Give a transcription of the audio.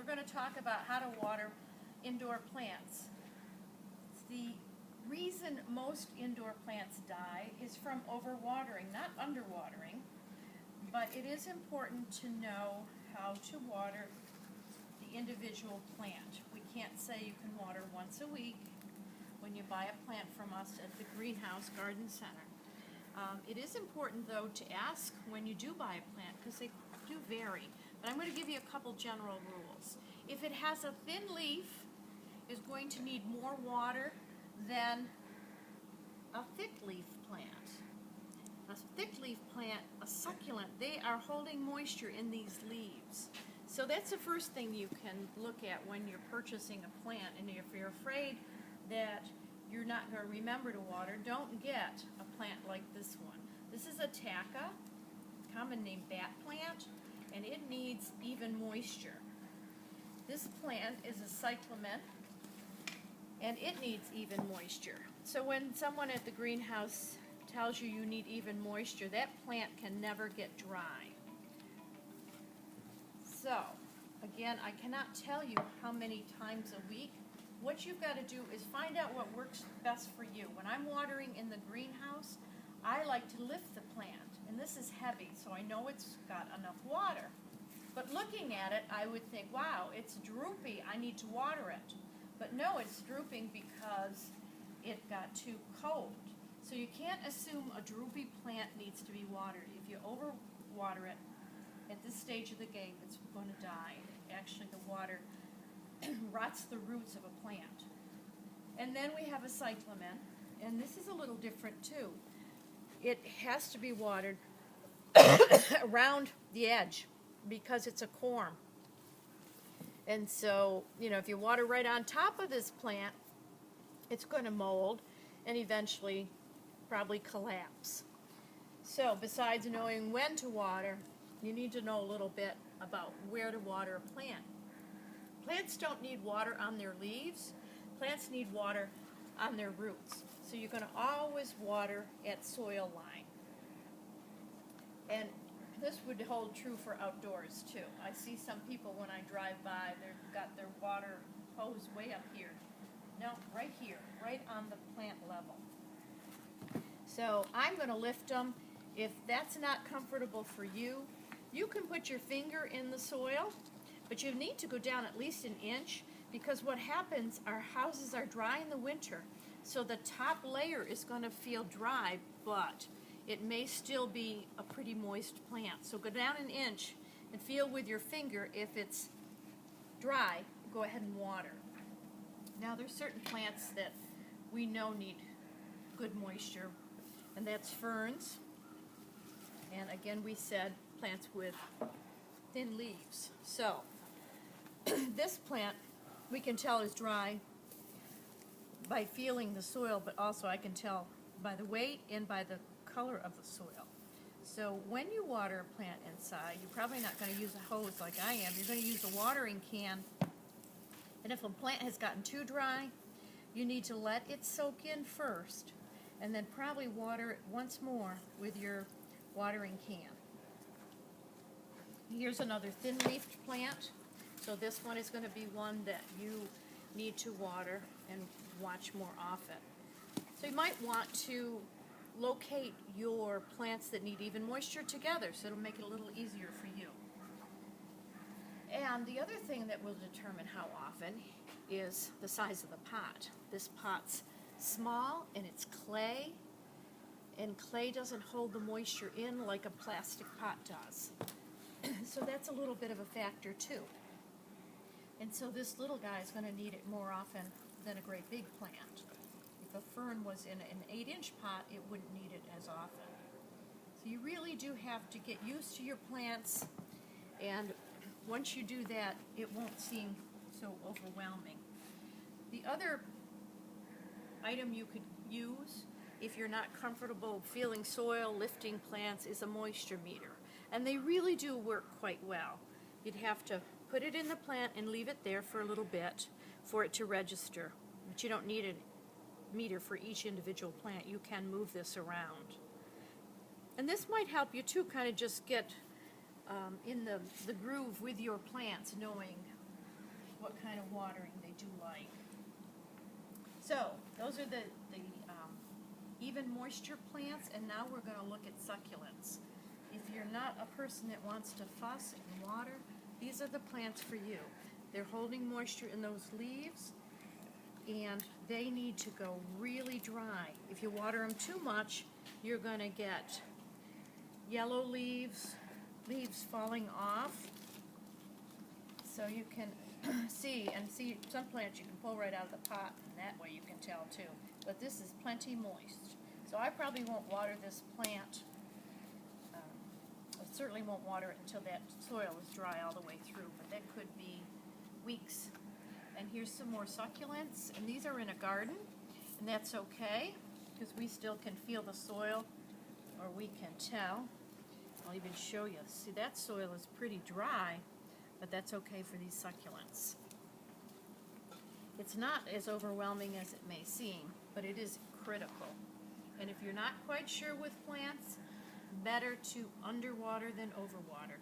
we're going to talk about how to water indoor plants. The reason most indoor plants die is from overwatering, not underwatering, but it is important to know how to water the individual plant. We can't say you can water once a week when you buy a plant from us at the Greenhouse Garden Center. It is important, though, to ask when you do buy a plant, because they do vary. But I'm going to give you a couple general rules. If it has a thin leaf, it's going to need more water than a thick leaf plant. A thick leaf plant, a succulent, they are holding moisture in these leaves. So that's the first thing you can look at when you're purchasing a plant. And if you're afraid that you're not going to remember to water, don't get a plant like this one. This is a Tacca, common name bat plant, and it needs even moisture. This plant is a cyclamen, and it needs even moisture. So when someone at the greenhouse tells you you need even moisture, that plant can never get dry. So, again, I cannot tell you how many times a week. What you've got to do is find out what works best for you. When I'm watering in the greenhouse, I like to lift the plant, and this is heavy, so I know it's got enough water. But looking at it, I would think, wow, it's droopy, I need to water it. But no, it's drooping because it got too cold. So you can't assume a droopy plant needs to be watered. If you overwater it, at this stage of the game, it's going to die. Actually, the water rots the roots of a plant. And then we have a cyclamen, and this is a little different too. It has to be watered around the edge because it's a corm. And so, if you water right on top of this plant, it's going to mold and eventually probably collapse. So besides knowing when to water, you need to know a little bit about where to water a plant. Plants don't need water on their leaves. Plants need water on their roots. So you're going to always water at soil line. And this would hold true for outdoors too. I see some people when I drive by, they've got their water hose way up here. No, right here, right on the plant level. So I'm going to lift them. If that's not comfortable for you, you can put your finger in the soil, but you need to go down at least an inch, because what happens, our houses are dry in the winter, so the top layer is going to feel dry, but it may still be a pretty moist plant. So go down an inch and feel with your finger. If it's dry, go ahead and water. Now there's certain plants that we know need good moisture, and that's ferns. And again, we said plants with thin leaves. So this plant we can tell is dry by feeling the soil, but also I can tell by the weight and by the color of the soil. So when you water a plant inside, you're probably not going to use a hose like I am. You're going to use a watering can. And if a plant has gotten too dry, you need to let it soak in first, and then probably water it once more with your watering can. Here's another thin-leafed plant. So this one is going to be one that you need to water and watch more often. So you might want to locate your plants that need even moisture together, so it'll make it a little easier for you. And the other thing that will determine how often is the size of the pot. This pot's small and it's clay, and clay doesn't hold the moisture in like a plastic pot does. So that's a little bit of a factor too. And so this little guy is going to need it more often than a great big plant. If a fern was in an 8-inch pot, it wouldn't need it as often. So you really do have to get used to your plants, and once you do that, it won't seem so overwhelming. The other item you could use if you're not comfortable feeling soil, lifting plants, is a moisture meter. And they really do work quite well. You'd have to put it in the plant and leave it there for a little bit for it to register. But you don't need a meter for each individual plant. You can move this around. And this might help you too, kind of just get in the groove with your plants, knowing what kind of watering they do like. So those are the even moisture plants, and now we're going to look at succulents. If you're not a person that wants to fuss and water, these are the plants for you. They're holding moisture in those leaves, and they need to go really dry. If you water them too much, you're going to get yellow leaves, leaves falling off. So you can see some plants you can pull right out of the pot, and that way you can tell too. But this is plenty moist. So I probably won't water this plant. I certainly won't water it until that soil is dry all the way through, but that could be weeks. And here's some more succulents, and these are in a garden, and that's okay, because we still can feel the soil, or we can tell. I'll even show you. See, that soil is pretty dry, but that's okay for these succulents. It's not as overwhelming as it may seem, but it is critical. And if you're not quite sure with plants, better to underwater than overwater.